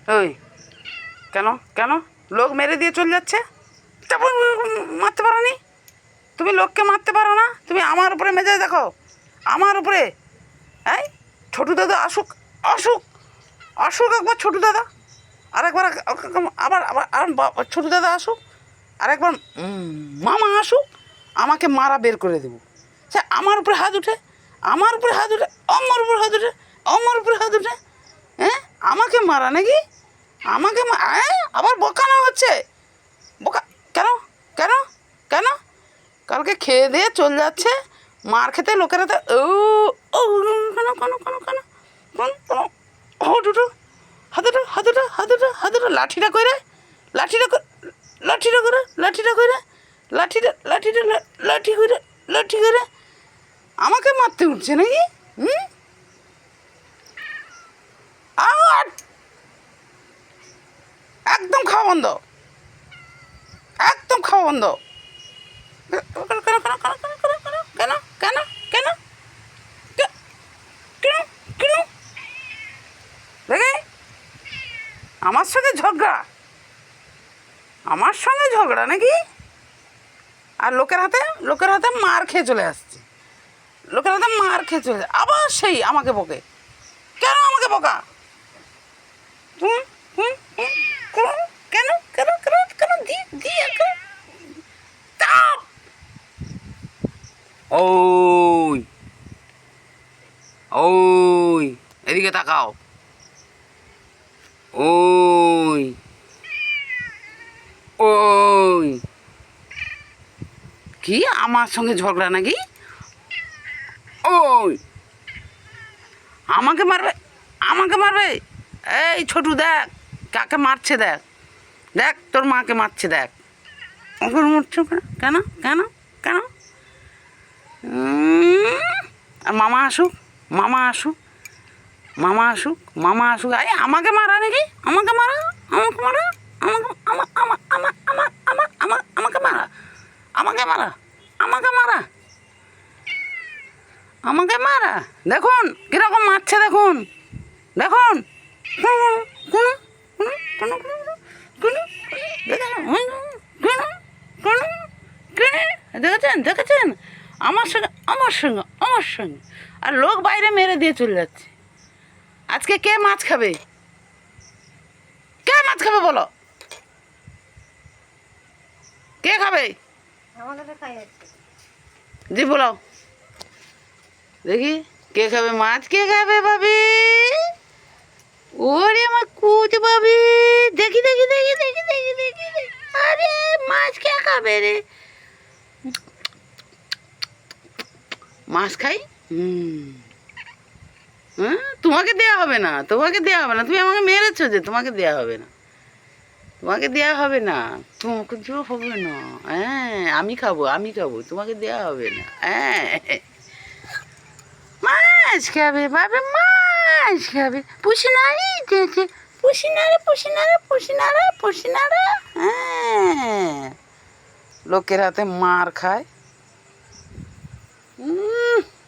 ওই কেন কেন লোক মেরে দিয়ে চলে যাচ্ছে, তারপর মারতে পারো নি? তুমি লোককে মারতে পারো না? তুমি আমার উপরে মেজাজ দেখো, আমার উপরে। এই ছোটু দাদা আসুক, আসুক, আসুক একবার ছোটু দাদা, আরেকবার আবার আবার আর ছোটু দাদা আসুক, আরেকবার মামা আসুক, আমাকে মারা বের করে দেবো। সে আমার উপরে হাত উঠে, আমার উপরে হাত উঠে, আমার উপরে হাত উঠে, আমার উপরে হাত উঠে, হ্যাঁ আমাকে মারা নাকি? আমাকে আবার বকানো হচ্ছে, বোকা কেন কেন কেন? কালকে খেয়ে দিয়ে চলে যাচ্ছে, মার খেতে লোকেরা তো ও কেন কেন কেন কেন কেন দুটো হাতুটা হাতুটা হাতুটা হাতুটা লাঠিটা করে, লাঠিটা লাঠিটা করে, লাঠিটা করে, লাঠিটা লাঠিটা লাঠি করে, লাঠি করে আমাকে মারতে উঠছে নাকি? আর একদম খাওয়া বন্ধ, একদম খাওয়া বন্ধ। কেন কেন কেন কেন কেন কেন কেন কেন কেন কেন দেখে আমার সঙ্গে ঝগড়া, আমার সঙ্গে ঝগড়া নাকি? আর লোকের হাতে মার খেয়ে চলে আসছে, লোকের হাতে মার খেয়ে চলে আবার সেই আমাকে বকে। কেন আমাকে বকা? হুম হুম হুম কেন কেন কেন কেন দিয়ে তাপ। ওই ওই এদিকে তাকাও, ওই ওই কি আমার সঙ্গে ঝগড়া নাকি? ওই আমাকে মারবে, আমাকে মারবে? এই ছোটু দেখ কাকে মারছে, দেখ দেখ তোর মাকে মারছে, দেখ ওকে মারছে কেন কেন কেন? আর মামা আসুক, মামা আসুক, মামা আসুক, মামা আসুক, আরে আমাকে মারা নাকি? আমাকে মারা, আমাকে মারা, আমাকে মারা, আমাকে মারা, আমাকে মারা, আমাকে মারা। দেখুন কীরকম মারছে, দেখুন দেখুন দেখেছেন দেখেছেন আমার সঙ্গে আমার সঙ্গে আমার সঙ্গে। আর লোক বাইরে মেরে দিয়ে চলে যাচ্ছে। আজকে কে মাছ খাবে? কে মাছ খাবে বলো? কে খাবে? জি বলো দেখি, কে খাবে মাছ? কে খাবে ভাবি? ওরে আমার কুচ ভাবি, দেখি দেখি দেখি দেখি দেখি দেখি, আরে মাছ কে খাবে রে? মাছ খাই? হ্যাঁ তোমাকে দেওয়া হবে না, তোমাকে দেওয়া হবে না, তুমি আমাকে মেরেছো যে, তোমাকে দেওয়া হবে না, তোমাকে দেওয়া হবে না, তোমাকে দেওয়া হবে না। হ্যাঁ আমি খাবো, আমি খাবো, তোমাকে দেওয়া হবে না। হ্যাঁ মাছ খাবে বাবা, মাছ খাবে। পুষিনারি দেখে, পুষিনারে পুষিনারে পুষিনারে পুষিনারে। হ্যাঁ লোকের হাতে মার খায়।